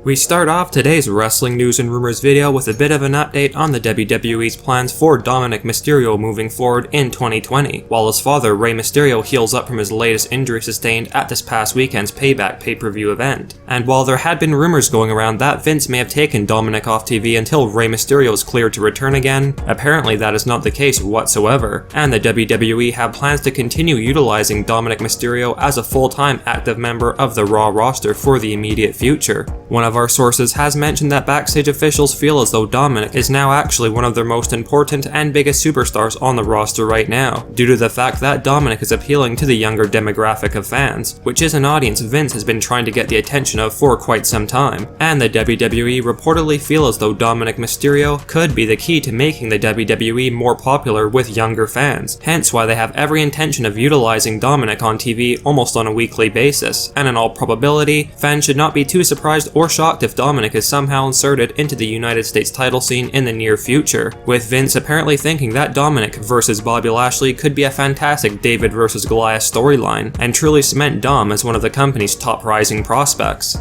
We start off today's wrestling news and rumors video with a bit of an update on the WWE's plans for Dominik Mysterio moving forward in 2020, while his father Rey Mysterio heals up from his latest injury sustained at this past weekend's Payback pay-per-view event. And while there had been rumors going around that Vince may have taken Dominik off TV until Rey Mysterio is cleared to return again, apparently that is not the case whatsoever, and the WWE have plans to continue utilizing Dominik Mysterio as a full-time active member of the Raw roster for the immediate future. One of our sources has mentioned that backstage officials feel as though Dominik is now actually one of their most important and biggest superstars on the roster right now, due to the fact that Dominik is appealing to the younger demographic of fans, which is an audience Vince has been trying to get the attention of for quite some time, and the WWE reportedly feel as though Dominik Mysterio could be the key to making the WWE more popular with younger fans, hence why they have every intention of utilizing Dominik on TV almost on a weekly basis, and in all probability, fans should not be too surprised or shocked if Dominik is somehow inserted into the United States title scene in the near future, with Vince apparently thinking that Dominik versus Bobby Lashley could be a fantastic David versus Goliath storyline, and truly cement Dom as one of the company's top rising prospects.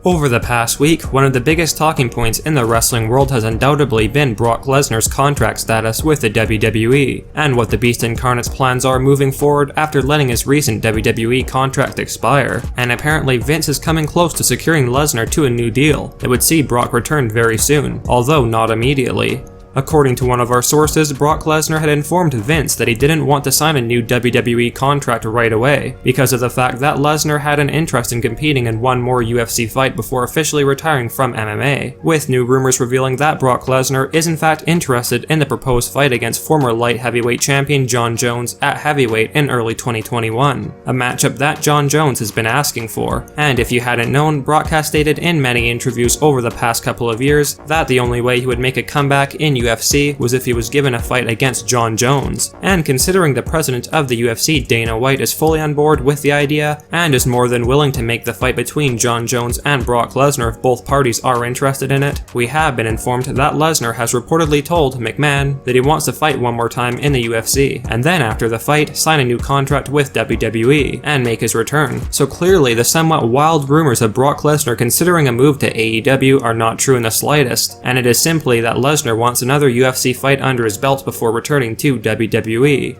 Over the past week, one of the biggest talking points in the wrestling world has undoubtedly been Brock Lesnar's contract status with the WWE, and what the Beast Incarnate's plans are moving forward after letting his recent WWE contract expire, and apparently Vince is coming close to securing Lesnar to a new deal that would see Brock return very soon, although not immediately. According to one of our sources, Brock Lesnar had informed Vince that he didn't want to sign a new WWE contract right away, because of the fact that Lesnar had an interest in competing in one more UFC fight before officially retiring from MMA, with new rumors revealing that Brock Lesnar is in fact interested in the proposed fight against former light heavyweight champion Jon Jones at heavyweight in early 2021, a matchup that Jon Jones has been asking for, and if you hadn't known, Brock has stated in many interviews over the past couple of years that the only way he would make a comeback in UFC was if he was given a fight against Jon Jones, and considering the president of the UFC, Dana White, is fully on board with the idea and is more than willing to make the fight between Jon Jones and Brock Lesnar if both parties are interested in it, we have been informed that Lesnar has reportedly told McMahon that he wants to fight one more time in the UFC, and then after the fight, sign a new contract with WWE and make his return. So clearly the somewhat wild rumors of Brock Lesnar considering a move to AEW are not true in the slightest, and it is simply that Lesnar wants another UFC fight under his belt before returning to WWE.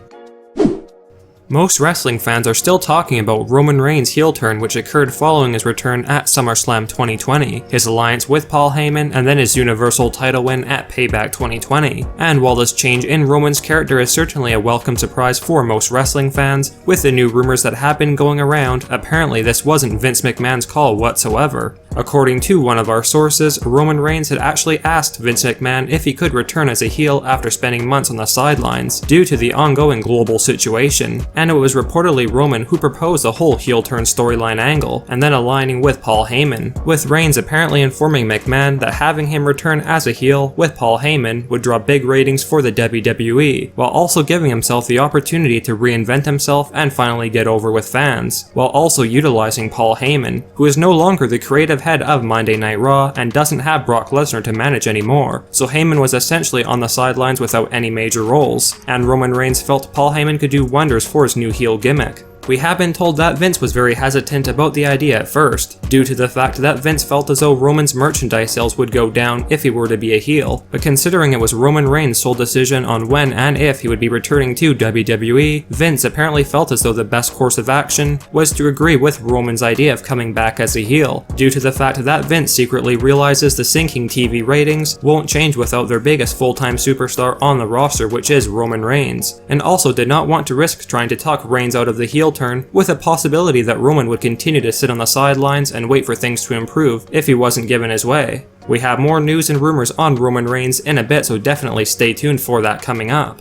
Most wrestling fans are still talking about Roman Reigns' heel turn, which occurred following his return at SummerSlam 2020, his alliance with Paul Heyman, and then his Universal title win at Payback 2020. And while this change in Roman's character is certainly a welcome surprise for most wrestling fans, with the new rumors that have been going around, apparently this wasn't Vince McMahon's call whatsoever. According to one of our sources, Roman Reigns had actually asked Vince McMahon if he could return as a heel after spending months on the sidelines due to the ongoing global situation, and it was reportedly Roman who proposed the whole heel turn storyline angle, and then aligning with Paul Heyman, with Reigns apparently informing McMahon that having him return as a heel with Paul Heyman would draw big ratings for the WWE, while also giving himself the opportunity to reinvent himself and finally get over with fans, while also utilizing Paul Heyman, who is no longer the creative head of Monday Night Raw and doesn't have Brock Lesnar to manage anymore, so Heyman was essentially on the sidelines without any major roles, and Roman Reigns felt Paul Heyman could do wonders for his new heel gimmick. We have been told that Vince was very hesitant about the idea at first, due to the fact that Vince felt as though Roman's merchandise sales would go down if he were to be a heel, but considering it was Roman Reigns' sole decision on when and if he would be returning to WWE, Vince apparently felt as though the best course of action was to agree with Roman's idea of coming back as a heel, due to the fact that Vince secretly realizes the sinking TV ratings won't change without their biggest full-time superstar on the roster, which is Roman Reigns, and also did not want to risk trying to talk Reigns out of the heel turn, with a possibility that Roman would continue to sit on the sidelines and wait for things to improve if he wasn't given his way. We have more news and rumors on Roman Reigns in a bit, so definitely stay tuned for that coming up.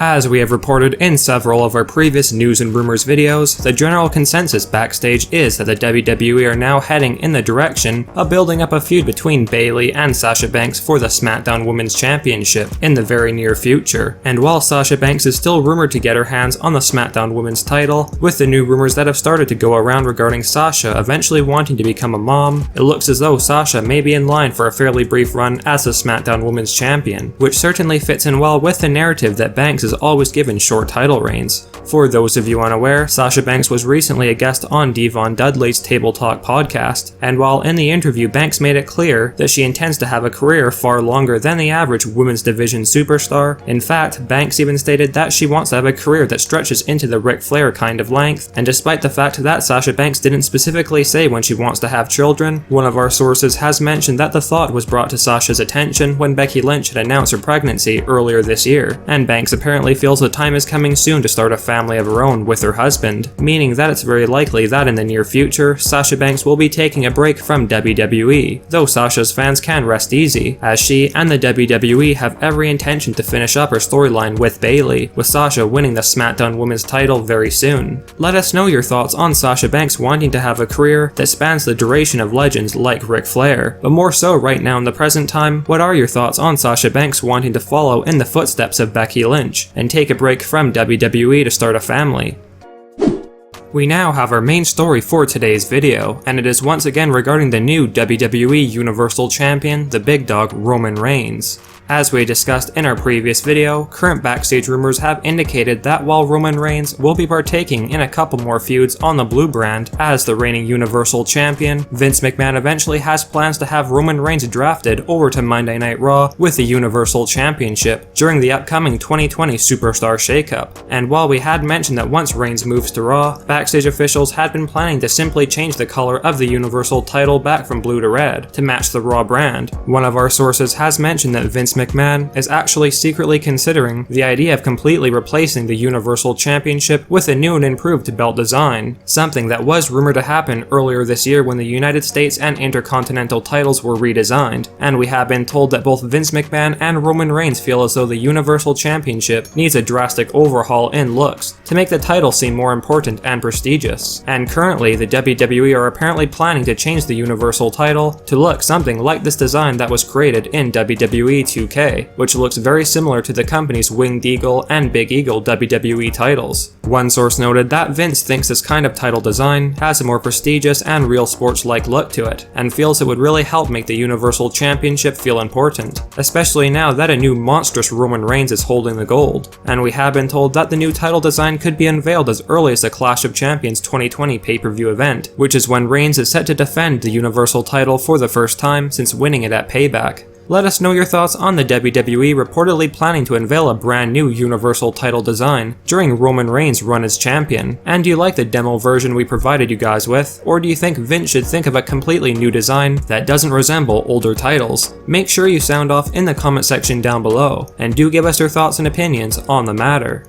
As we have reported in several of our previous news and rumors videos, the general consensus backstage is that the WWE are now heading in the direction of building up a feud between Bayley and Sasha Banks for the SmackDown Women's Championship in the very near future. And while Sasha Banks is still rumored to get her hands on the SmackDown Women's title, with the new rumors that have started to go around regarding Sasha eventually wanting to become a mom, it looks as though Sasha may be in line for a fairly brief run as the SmackDown Women's Champion, which certainly fits in well with the narrative that Banks is always given short title reigns. For those of you unaware, Sasha Banks was recently a guest on Devon Dudley's Table Talk podcast, and while in the interview Banks made it clear that she intends to have a career far longer than the average women's division superstar. In fact, Banks even stated that she wants to have a career that stretches into the Ric Flair kind of length, and despite the fact that Sasha Banks didn't specifically say when she wants to have children, one of our sources has mentioned that the thought was brought to Sasha's attention when Becky Lynch had announced her pregnancy earlier this year, and Banks apparently feels the time is coming soon to start a family of her own with her husband, meaning that it's very likely that in the near future, Sasha Banks will be taking a break from WWE, though Sasha's fans can rest easy, as she and the WWE have every intention to finish up her storyline with Bayley, with Sasha winning the SmackDown Women's title very soon. Let us know your thoughts on Sasha Banks wanting to have a career that spans the duration of legends like Ric Flair, but more so right now in the present time, what are your thoughts on Sasha Banks wanting to follow in the footsteps of Becky Lynch and take a break from WWE to start a family? We now have our main story for today's video, and it is once again regarding the new WWE Universal Champion, the big dog Roman Reigns. As we discussed in our previous video, current backstage rumors have indicated that while Roman Reigns will be partaking in a couple more feuds on the Blue brand as the reigning Universal Champion, Vince McMahon eventually has plans to have Roman Reigns drafted over to Monday Night Raw with the Universal Championship during the upcoming 2020 Superstar Shakeup. And while we had mentioned that once Reigns moves to Raw, backstage officials had been planning to simply change the color of the Universal title back from blue to red to match the Raw brand. One of our sources has mentioned that Vince McMahon is actually secretly considering the idea of completely replacing the Universal Championship with a new and improved belt design, something that was rumored to happen earlier this year when the United States and Intercontinental titles were redesigned, and we have been told that both Vince McMahon and Roman Reigns feel as though the Universal Championship needs a drastic overhaul in looks to make the title seem more important and prestigious. And currently, the WWE are apparently planning to change the Universal title to look something like this design that was created in WWE 2K, which looks very similar to the company's Winged Eagle and Big Eagle WWE titles. One source noted that Vince thinks this kind of title design has a more prestigious and real sports-like look to it, and feels it would really help make the Universal Championship feel important, especially now that a new monstrous Roman Reigns is holding the gold. And we have been told that the new title design could be unveiled as early as the Clash of Champions 2020 pay-per-view event, which is when Reigns is set to defend the Universal title for the first time since winning it at Payback. Let us know your thoughts on the WWE reportedly planning to unveil a brand new Universal title design during Roman Reigns' run as champion. And do you like the demo version we provided you guys with, or do you think Vince should think of a completely new design that doesn't resemble older titles? Make sure you sound off in the comment section down below, and do give us your thoughts and opinions on the matter.